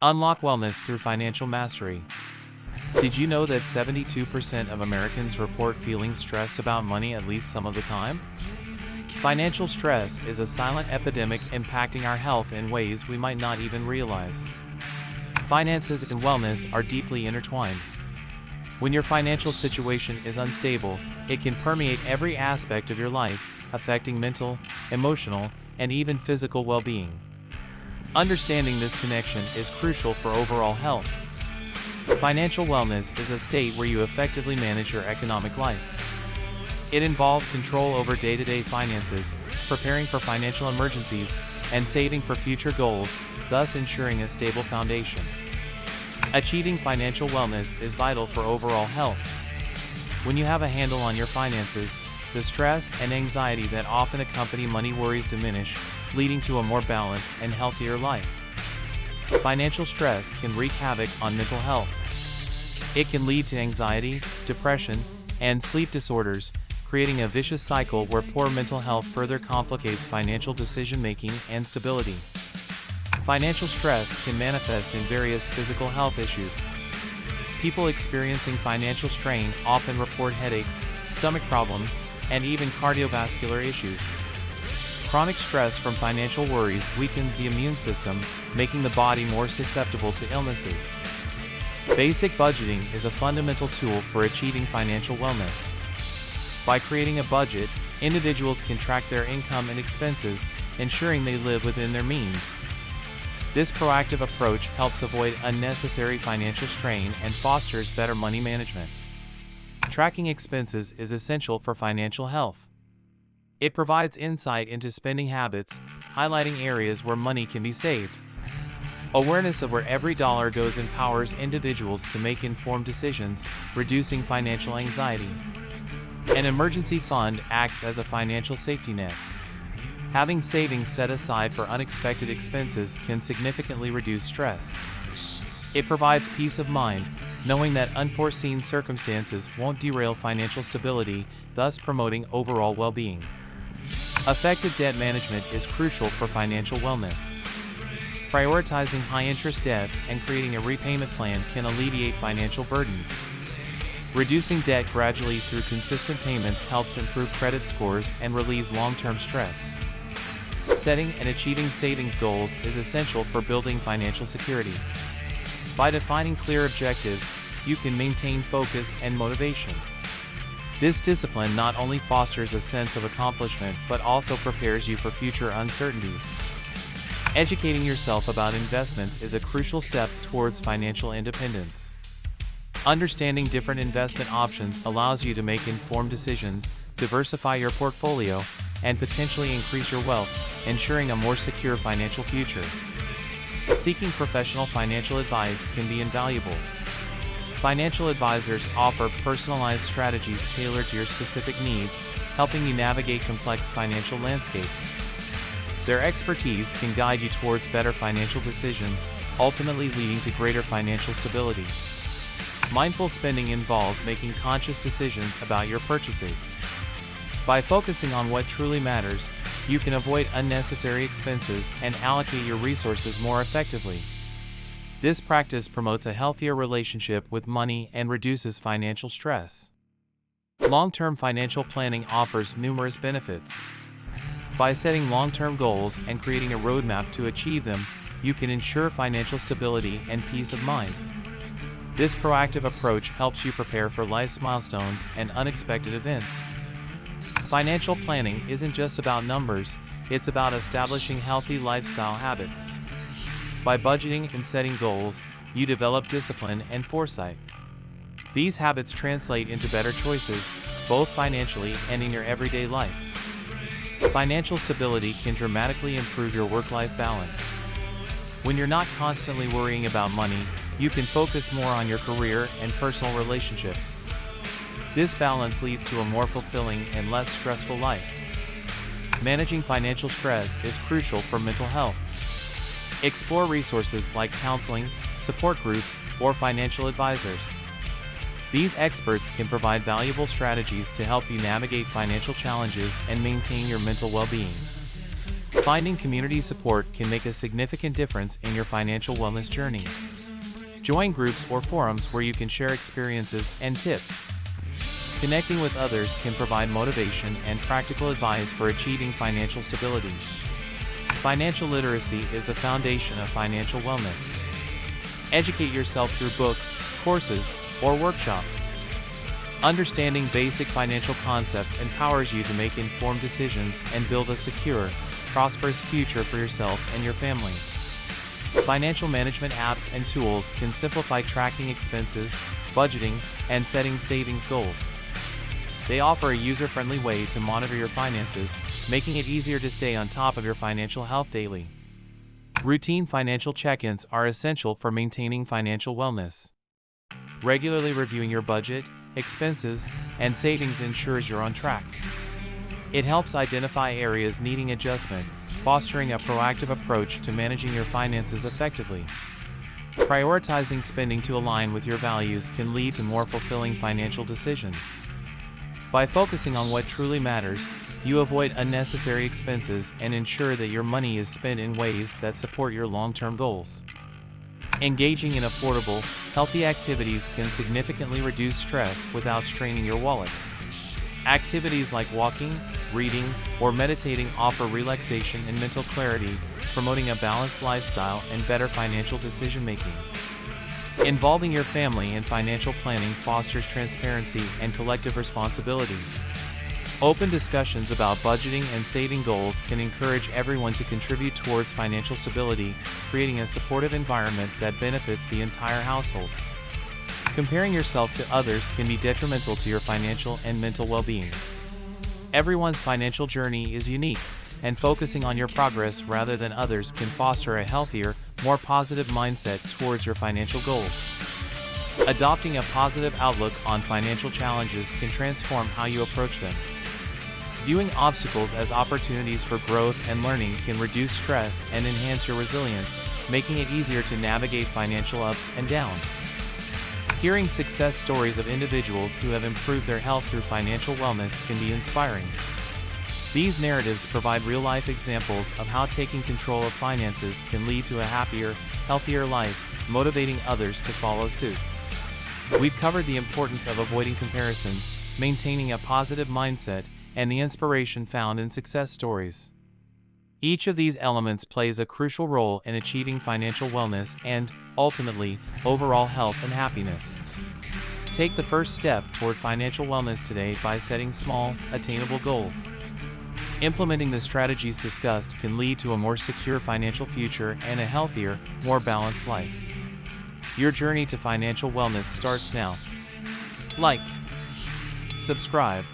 Unlock wellness through financial mastery. Did you know that 72% of Americans report feeling stressed about money at least some of the time? Financial stress is a silent epidemic impacting our health in ways we might not even realize. Finances and wellness are deeply intertwined. When your financial situation is unstable, it can permeate every aspect of your life, affecting mental, emotional, and even physical well-being. Understanding this connection is crucial for overall health. Financial wellness is a state where you effectively manage your economic life. It involves control over day-to-day finances, preparing for financial emergencies, and saving for future goals, thus ensuring a stable foundation. Achieving financial wellness is vital for overall health. When you have a handle on your finances, the stress and anxiety that often accompany money worries diminish, leading to a more balanced and healthier life. Financial stress can wreak havoc on mental health. It can lead to anxiety, depression, and sleep disorders, creating a vicious cycle where poor mental health further complicates financial decision-making and stability. Financial stress can manifest in various physical health issues. People experiencing financial strain often report headaches, stomach problems, and even cardiovascular issues. Chronic stress from financial worries weakens the immune system, making the body more susceptible to illnesses. Basic budgeting is a fundamental tool for achieving financial wellness. By creating a budget, individuals can track their income and expenses, ensuring they live within their means. This proactive approach helps avoid unnecessary financial strain and fosters better money management. Tracking expenses is essential for financial health. It provides insight into spending habits, highlighting areas where money can be saved. Awareness of where every dollar goes empowers individuals to make informed decisions, reducing financial anxiety. An emergency fund acts as a financial safety net. Having savings set aside for unexpected expenses can significantly reduce stress. It provides peace of mind, knowing that unforeseen circumstances won't derail financial stability, thus promoting overall well-being. Effective debt management is crucial for financial wellness. Prioritizing high-interest debts and creating a repayment plan can alleviate financial burdens. Reducing debt gradually through consistent payments helps improve credit scores and relieves long-term stress. Setting and achieving savings goals is essential for building financial security. By defining clear objectives, you can maintain focus and motivation. This discipline not only fosters a sense of accomplishment but also prepares you for future uncertainties. Educating yourself about investments is a crucial step towards financial independence. Understanding different investment options allows you to make informed decisions, diversify your portfolio, and potentially increase your wealth, ensuring a more secure financial future. Seeking professional financial advice can be invaluable. Financial advisors offer personalized strategies tailored to your specific needs, helping you navigate complex financial landscapes. Their expertise can guide you towards better financial decisions, ultimately leading to greater financial stability. Mindful spending involves making conscious decisions about your purchases. By focusing on what truly matters, you can avoid unnecessary expenses and allocate your resources more effectively. This practice promotes a healthier relationship with money and reduces financial stress. Long-term financial planning offers numerous benefits. By setting long-term goals and creating a roadmap to achieve them, you can ensure financial stability and peace of mind. This proactive approach helps you prepare for life's milestones and unexpected events. Financial planning isn't just about numbers, it's about establishing healthy lifestyle habits. By budgeting and setting goals, you develop discipline and foresight. These habits translate into better choices, both financially and in your everyday life. Financial stability can dramatically improve your work-life balance. When you're not constantly worrying about money, you can focus more on your career and personal relationships. This balance leads to a more fulfilling and less stressful life. Managing financial stress is crucial for mental health. Explore resources like counseling, support groups, or financial advisors. These experts can provide valuable strategies to help you navigate financial challenges and maintain your mental well-being. Finding community support can make a significant difference in your financial wellness journey. Join groups or forums where you can share experiences and tips. Connecting with others can provide motivation and practical advice for achieving financial stability. Financial literacy is the foundation of financial wellness. Educate yourself through books, courses, or workshops. Understanding basic financial concepts empowers you to make informed decisions and build a secure, prosperous future for yourself and your family. Financial management apps and tools can simplify tracking expenses, budgeting, and setting savings goals. They offer a user-friendly way to monitor your finances, making it easier to stay on top of your financial health daily. Routine financial check-ins are essential for maintaining financial wellness. Regularly reviewing your budget, expenses, and savings ensures you're on track. It helps identify areas needing adjustment, fostering a proactive approach to managing your finances effectively. Prioritizing spending to align with your values can lead to more fulfilling financial decisions. By focusing on what truly matters, you avoid unnecessary expenses and ensure that your money is spent in ways that support your long-term goals. Engaging in affordable, healthy activities can significantly reduce stress without straining your wallet. Activities like walking, reading, or meditating offer relaxation and mental clarity, promoting a balanced lifestyle and better financial decision-making. Involving your family in financial planning fosters transparency and collective responsibility. Open discussions about budgeting and saving goals can encourage everyone to contribute towards financial stability, creating a supportive environment that benefits the entire household. Comparing yourself to others can be detrimental to your financial and mental well-being. Everyone's financial journey is unique, and focusing on your progress rather than others can foster a healthier, more positive mindset towards your financial goals. Adopting a positive outlook on financial challenges can transform how you approach them. Viewing obstacles as opportunities for growth and learning can reduce stress and enhance your resilience, making it easier to navigate financial ups and downs. Hearing success stories of individuals who have improved their health through financial wellness can be inspiring. These narratives provide real-life examples of how taking control of finances can lead to a happier, healthier life, motivating others to follow suit. We've covered the importance of avoiding comparisons, maintaining a positive mindset, and the inspiration found in success stories. Each of these elements plays a crucial role in achieving financial wellness and, ultimately, overall health and happiness. Take the first step toward financial wellness today by setting small, attainable goals. Implementing the strategies discussed can lead to a more secure financial future and a healthier, more balanced life. Your journey to financial wellness starts now. Like, subscribe,